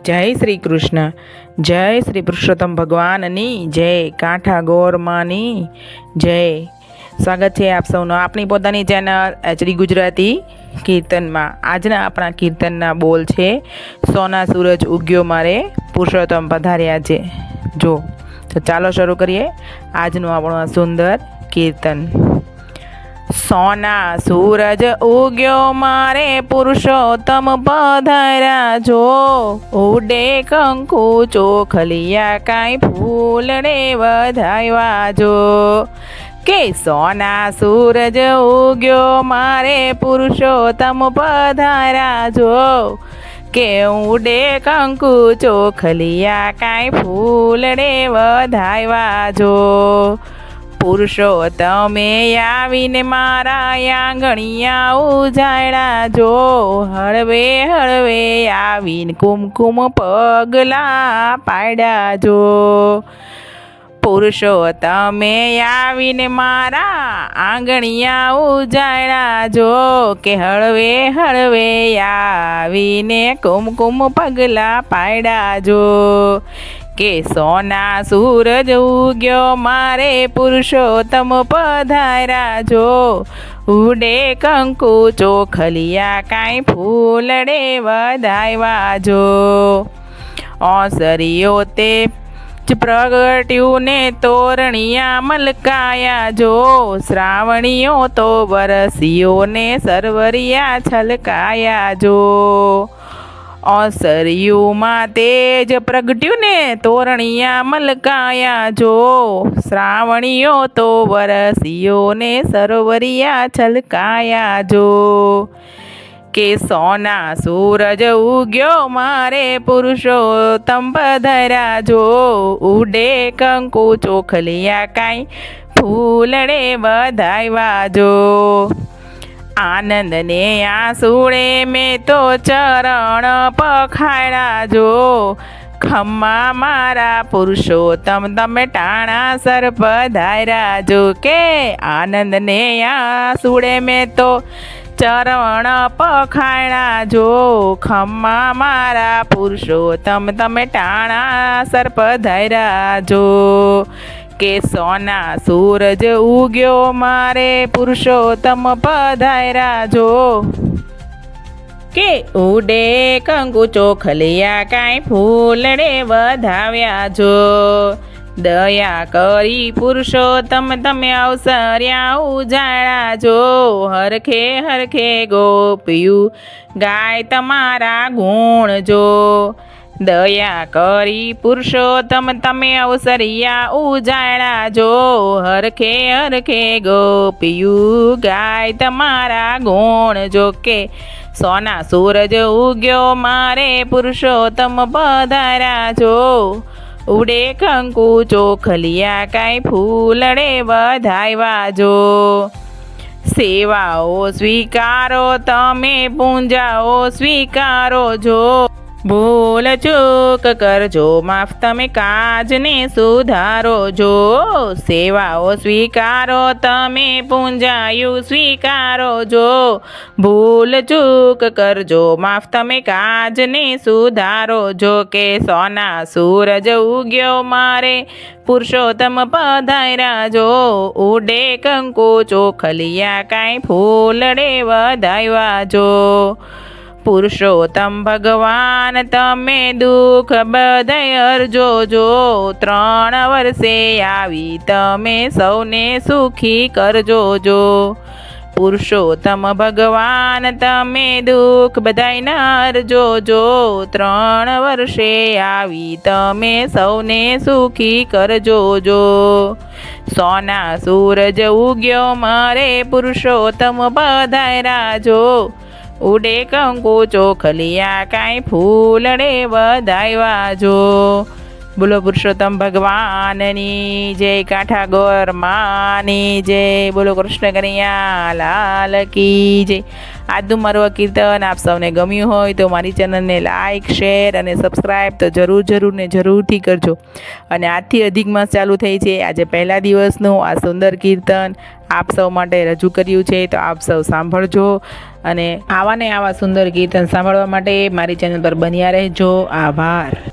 જય શ્રી કૃષ્ણ. જય શ્રી પુરુષોત્તમ ભગવાનની જય. કાંઠા ગોરમાની જય. સ્વાગત છે આપ સૌનો આપણી પોતાની ચેનલ એચડી ગુજરાતી કીર્તનમાં. આજના આપણા કીર્તનના બોલ છે, સોના સૂરજ ઉગ્યો મારે પુરુષોત્તમ પધાર્યા છે. જો તો ચાલો શરૂ કરીએ આજનું આપણું આ સુંદર કીર્તન. સોના સૂરજ ઉગ્યો મારે પુરુષોત્તમ પધાર્યા જો, ઉડે કંકુ ચોખલિયા કાંઈ ફૂલડે વધાવ્યા જો. કે સોના સૂરજ ઉગ્યો મારે પુરુષોત્તમ પધાર્યા જો, કે ઉડે કંકુ ચોખલિયા કાંઈ ફૂલડે વધાવ્યા જો. પુરુષોત્તમે આવીને મારા આંગણિયા ઉજાડ્યા જો, હળવે હળવે આવીને કુમકુમ પગલા પાડ્યા જો. પુરુષોત્તમે આવીને મારા આંગણિયા ઉજાડ્યા જો, કે હળવે હળવે આવીને કુમકુમ પગલા પાડ્યા જો. કે સોના સૂરજ ઉગ્યો મારે પુરુષોત્તમ પધાર્યા જો, ઉડે કંકુ ચોખલિયા કાંઈ ફૂલડે વધાવ્યા જો. ઓસરીઓ તે જ પ્રગટ્યું ને તોરણિયા મલકાયા જો, શ્રાવણીઓ તો વરસીઓ ને સરવરિયા છલકાયા જો. ઓસરિયુમાં તેજ પ્રગટ્યું ને તોરણિયા મલકાયા જો, શ્રાવણીઓ તો વરસીઓ ને સરોવરિયા છલકાયા જો. કે સોના સૂરજ ઉગ્યો મારે પુરુષોત્તમ પધાર્યા જો, ઉડે કંકુ ચોખલિયા કાંઈ ફૂલડે વધાવ્યા જો. આનંદને આંસુડે મેં તો ચરણ પખાડ્યા જો, ખમ્મા મારા પુરુષોત્તમ તમે ટાણા સર પધાર્યા જો. કે આનંદને આંસુડે મેં તો ચરણ પખાડ્યા જો, ખમ્મા મારા પુરુષોત્તમ તમે ટાણા સર પધાર્યા જો. કે સોના સૂરજ ઉગ્યો મારે પુરુષોત્તમ પધાર્યા જો, કે ઉડે કંકુ ચોખલિયા કાંઈ ફૂલડે વધાવ્યા જો. દયા કરી પુરુષોત્તમ તમે અવસર્યા ઉજાડ્યા જો, હરખે હરખે ગોપિયું ગાય તમારા ગુણ જો. દયા કરી પુરુષોત્તમ તમે અવસરિયા ઉજાડ્યા જો, હરખે હરખે ગોપિયું ગાય તમારા ગુણ જો. કે સોના સૂરજ ઉગ્યો મારે પુરુષોત્તમ પધાર્યા જો, ઉડે કંકુ ચોખલિયા કાંઈ ફૂલડે વધાવ્યા જો. સેવાઓ સ્વીકારો તમે પૂંજાઓ સ્વીકારો જો, ભૂલ ચૂક કરજો માફ તમે કાજને સુધારો જો. સેવાઓ સ્વીકારો તમે પૂંજાયું સ્વીકારો જો, ભૂલ ચૂક કરજો માફ તમે કાજને સુધારો જો. કે સોના સૂરજ ઉગ્યો મારે પુરુષોત્તમ પધાર્યા જો, ઉડે કંકુ ચોખલિયા કાંઈ ફૂલડે વધાવ્યા જો. પુરુષોત્તમ ભગવાન તમે દુઃખ બધાય હરજો જો, 3 વર્ષે આવી તમે સૌને સુખી કરજો જો. પુરુષોત્તમ ભગવાન તમે દુઃખ બધાય હરજો જો, 3 વર્ષે આવી તમે સૌને સુખી કરજો જો. સોના સૂરજ ઉગ્યો મારે પુરુષોત્તમ પધાર્યા જો, ઉડે કંકુ ચોખલિયા કાંઈ ફૂલડે વધાવ્યા જો. બોલો પુરુષોત્તમ ભગવાનની જય. કાંઠા ગોર માની જય. બોલો કૃષ્ણ કનૈયા લાલ કી જય. આજનું મારું આ કીર્તન આપ સૌને ગમ્યું હોય તો મારી ચેનલને લાઇક શેર અને સબસ્ક્રાઈબ તો જરૂર ને જરૂરથી કરજો. અને આજથી અધિક માસ ચાલુ થઈ છે. આજે પહેલા દિવસનું આ સુંદર કીર્તન આપ સૌ માટે રજૂ કર્યું છે, તો આપ સૌ સાંભળજો અને આવા સુંદર કીર્તન સાંભળવા માટે મારી ચેનલ પર બન્યા રહેજો. આભાર.